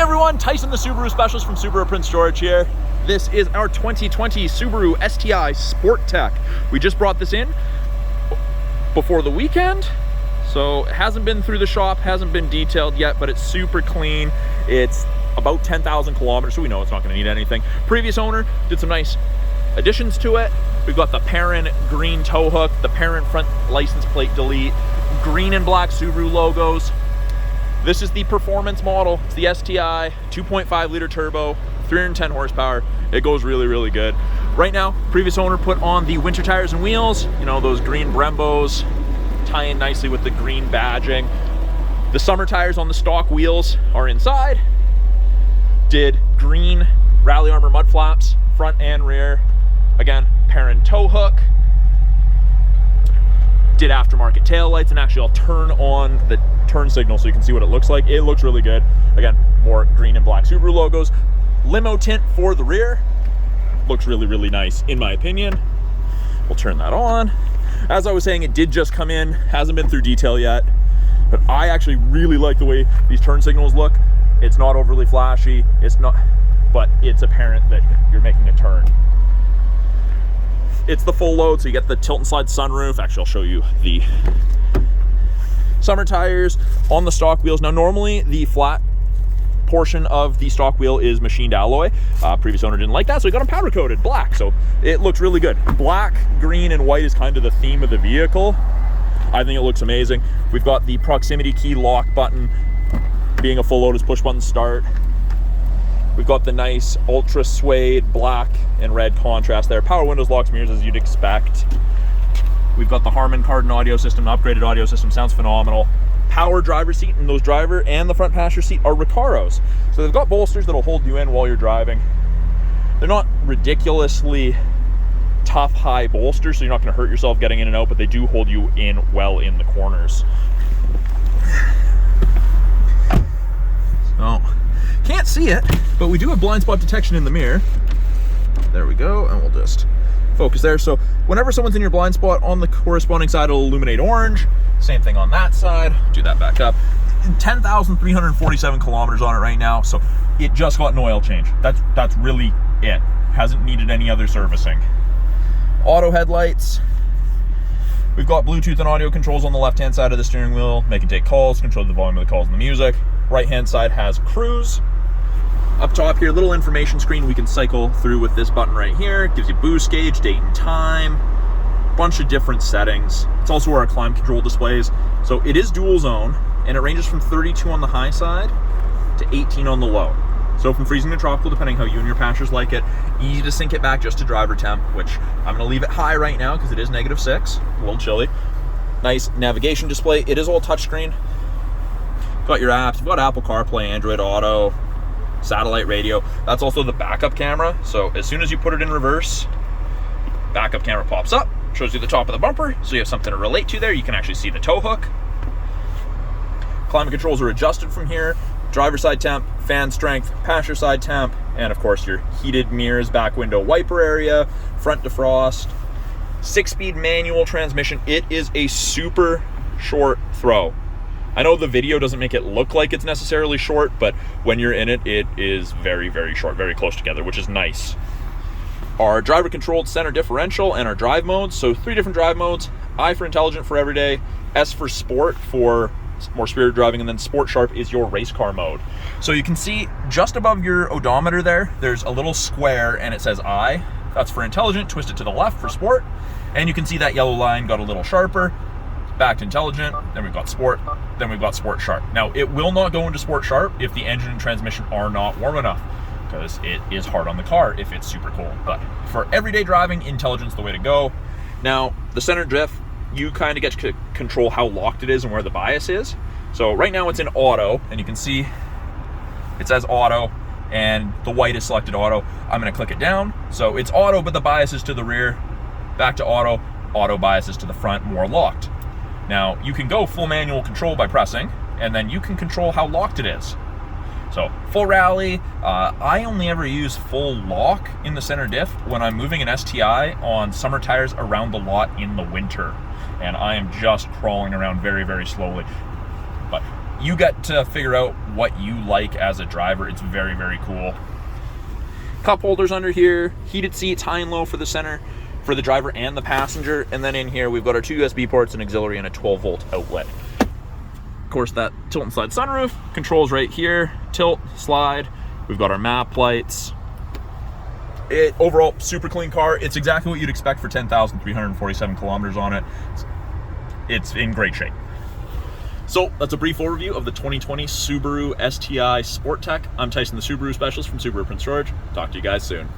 everyone, Tyson the Subaru specialist from Subaru Prince George here. This is our 2020 Subaru STI Sport-Tech. We just brought this in before the weekend, so it hasn't been through the shop, hasn't been detailed yet, but it's super clean. It's about 10,000 kilometers, so we know it's not going to need anything. Previous owner did some nice additions to it. We've got the parent green tow hook, the parent front license plate delete, green and black Subaru logos. This is the performance model. It's the STI, 2.5 liter turbo, 310 horsepower. It goes really, really good. Right now, previous owner put on the winter tires and wheels, you know, those green Brembos, tie in nicely with the green badging. The summer tires on the stock wheels are inside. Did green Rally Armor mud flaps, front and rear. Again, parent tow hook. Did aftermarket tail lights, and actually I'll turn on the turn signal so you can see what it looks like. It looks really good. Again, more green and black Subaru logos. Limo tint for the rear. Looks really, really nice in my opinion. We'll turn that on. As I was saying, it did just come in, hasn't been through detail yet, but I actually really like the way these turn signals look. It's not overly flashy, but it's apparent that you're making a turn. It's the full load, so you get the tilt and slide sunroof. Actually, I'll show you the summer tires on the stock wheels. Now, normally the flat portion of the stock wheel is machined alloy. Previous owner didn't like that, so he got them powder coated black. So it looks really good. Black, green, and white is kind of the theme of the vehicle. I think it looks amazing. We've got the proximity key lock button. Being a full load is push button start. We've got the nice ultra suede black and red contrast there. Power windows, locks, mirrors as you'd expect. We've got the Harman Kardon audio system, upgraded audio system, sounds phenomenal. Power driver seat, and those driver and the front passenger seat are Recaros. So they've got bolsters that'll hold you in while you're driving. They're not ridiculously tough high bolsters, so you're not going to hurt yourself getting in and out, but they do hold you in well in the corners. So, can't see it, but we do have blind spot detection in the mirror. There we go, and we'll just focus there. So whenever someone's in your blind spot, on the corresponding side it'll illuminate orange. Same thing on that side. Do that back up. 10,347 kilometers on it right now, so it just got an oil change. That's really it. Hasn't needed any other servicing. Auto headlights. We've got Bluetooth and audio controls on the left-hand side of the steering wheel. Make and take calls, control the volume of the calls and the music. Right-hand side has cruise. Up top here, little information screen we can cycle through with this button right here. It gives you boost gauge, date and time, bunch of different settings. It's also where our climate control displays. So it is dual zone, and it ranges from 32 on the high side to 18 on the low. So from freezing to tropical, depending how you and your passengers like it. Easy to sync it back just to driver temp, which I'm gonna leave it high right now because it is -6, a little chilly. Nice navigation display. It is all touchscreen. Got your apps, you've got Apple CarPlay, Android Auto, satellite radio. That's also the backup camera. So as soon as you put it in reverse, backup camera pops up, shows you the top of the bumper, so you have something to relate to there. You can actually see the tow hook. Climate controls are adjusted from here. Driver side temp, fan strength, passenger side temp, and of course your heated mirrors, back window wiper area, front defrost. 6-speed manual transmission. It is a super short throw. I know the video doesn't make it look like it's necessarily short, but when you're in it, it is very, very short, very close together, which is nice. Our driver controlled center differential and our drive modes. So 3 different drive modes. I for intelligent for everyday, S for sport for more spirited driving, and then sport sharp is your race car mode. So you can see just above your odometer there's a little square and it says I. That's for intelligent, twist it to the left for sport. And you can see that yellow line got a little sharper. Back to intelligent, then we've got sport, then we've got sport sharp. Now, it will not go into sport sharp if the engine and transmission are not warm enough, because it is hard on the car if it's super cold. But for everyday driving, intelligent's the way to go. Now, the center drift, you kind of get to control how locked it is and where the bias is. So right now it's in auto, and you can see it says auto, and the white is selected auto. I'm gonna click it down. So it's auto, but the bias is to the rear. Back to auto, auto bias is to the front, more locked. Now, you can go full manual control by pressing, and then you can control how locked it is. So, full rally, I only ever use full lock in the center diff when I'm moving an STI on summer tires around the lot in the winter. And I am just crawling around very, very slowly. But you get to figure out what you like as a driver. It's very, very cool. Cup holders under here, heated seats high and low for the center, for the driver and the passenger. And then in here, we've got our 2 USB ports, an auxiliary, and a 12-volt outlet. Of course, that tilt and slide sunroof, controls right here, tilt, slide. We've got our map lights. Overall, super clean car. It's exactly what you'd expect for 10,347 kilometers on it. It's in great shape. So that's a brief overview of the 2020 Subaru STI Sport-Tech. I'm Tyson, the Subaru specialist from Subaru Prince George. Talk to you guys soon.